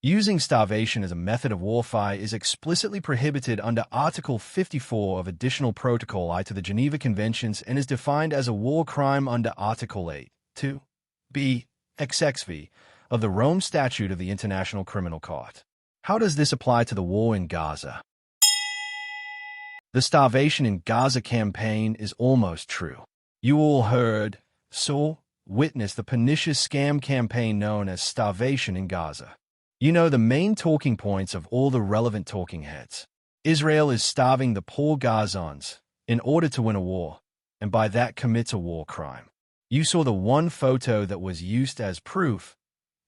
Using starvation as a method of warfare is explicitly prohibited under Article 54 of Additional Protocol I to the Geneva Conventions and is defined as a war crime under Article 8, 2, b, XXV of the Rome Statute of the International Criminal Court. How does this apply to the war in Gaza? The Starvation in Gaza campaign is almost true. You all heard, saw, witnessed the pernicious scam campaign known as Starvation in Gaza. You know the main talking points of all the relevant talking heads. Israel is starving the poor Gazans in order to win a war, and by that commits a war crime. You saw the one photo that was used as proof,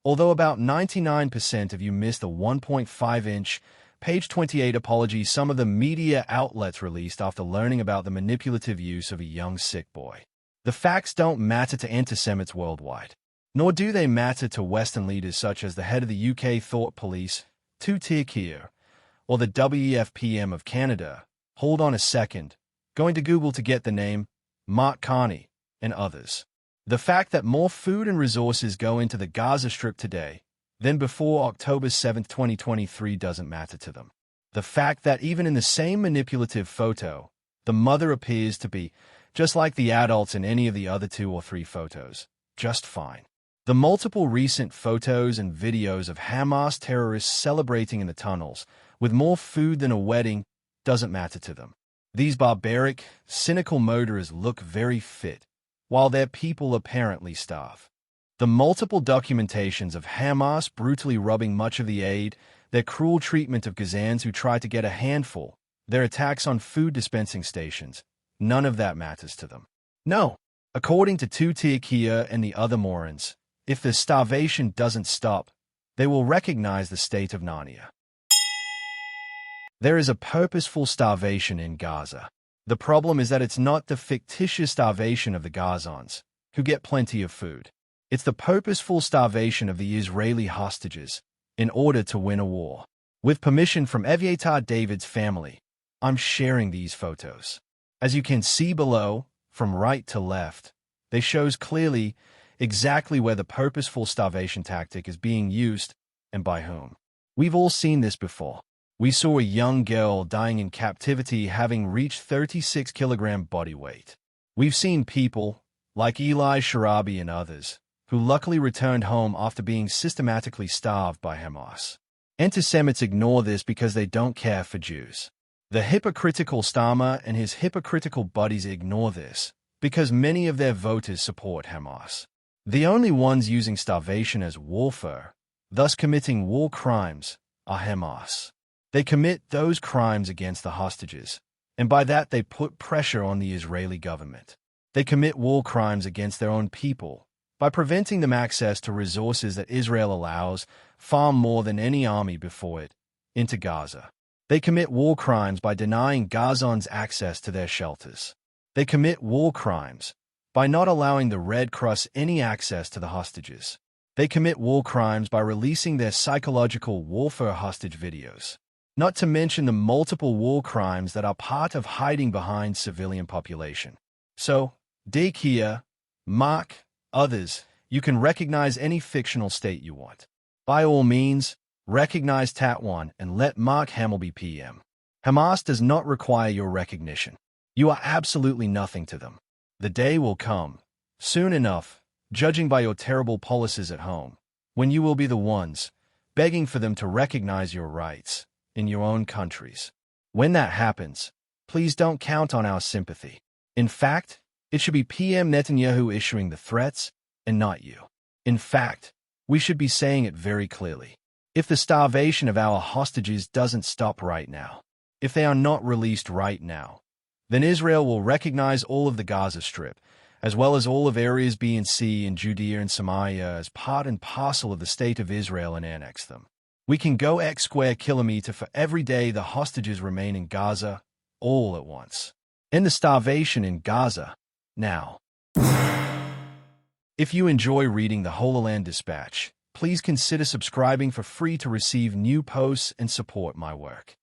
although about 99% of you missed the 1.5-inch, page 28 apology some of the media outlets released after learning about the manipulative use of a young sick boy. The facts don't matter to anti-Semites worldwide. Nor do they matter to Western leaders such as the head of the UK Thought Police, two-tier Keir, or the WEF of Canada. Hold on a second. Going to Google to get the name, Mark Carney, and others. The fact that more food and resources go into the Gaza Strip today than before October 7, 2023 doesn't matter to them. The fact that even in the same manipulative photo, the mother appears to be, just like the adults in any of the other 2 or 3 photos, just fine. The multiple recent photos and videos of Hamas terrorists celebrating in the tunnels with more food than a wedding doesn't matter to them. These barbaric, cynical murderers look very fit, while their people apparently starve. The multiple documentations of Hamas brutally robbing much of the aid, their cruel treatment of Gazans who try to get a handful, their attacks on food dispensing stations, none of that matters to them. No, according to two-tier Keir and the other morons, if the starvation doesn't stop, they will recognize the state of Narnia. There is a purposeful starvation in Gaza. The problem is that it's not the fictitious starvation of the Gazans, who get plenty of food. It's the purposeful starvation of the Israeli hostages, in order to win a war. With permission from Eviatar David's family, I'm sharing these photos. As you can see below, from right to left, they shows clearly exactly where the purposeful starvation tactic is being used and by whom. We've all seen this before. We saw a young girl dying in captivity having reached 36 kilogram body weight. We've seen people, like Eli Sharabi and others, who luckily returned home after being systematically starved by Hamas. Anti-Semites ignore this because they don't care for Jews. The hypocritical Starmer and his hypocritical buddies ignore this because many of their voters support Hamas. The only ones using starvation as warfare, thus committing war crimes, are Hamas. They commit those crimes against the hostages, and by that they put pressure on the Israeli government. They commit war crimes against their own people by preventing them access to resources that Israel allows, far more than any army before it, into Gaza. They commit war crimes by denying Gazans access to their shelters. They commit war crimes by not allowing the Red Cross any access to the hostages. They commit war crimes by releasing their psychological warfare hostage videos. Not to mention the multiple war crimes that are part of hiding behind civilian population. So, Keir, Mark, others, you can recognize any fictional state you want. By all means, recognize Tatwan and let Mark Hamill be PM. Hamas does not require your recognition. You are absolutely nothing to them. The day will come, soon enough, judging by your terrible policies at home, when you will be the ones begging for them to recognize your rights in your own countries. When that happens, please don't count on our sympathy. In fact, it should be PM Netanyahu issuing the threats and not you. In fact, we should be saying it very clearly. If the starvation of our hostages doesn't stop right now, if they are not released right now, then Israel will recognize all of the Gaza Strip, as well as all of areas B and C in Judea and Samaria as part and parcel of the state of Israel and annex them. We can go X square kilometer for every day the hostages remain in Gaza, all at once. End the starvation in Gaza, now. If you enjoy reading the Holy Land Dispatch, please consider subscribing for free to receive new posts and support my work.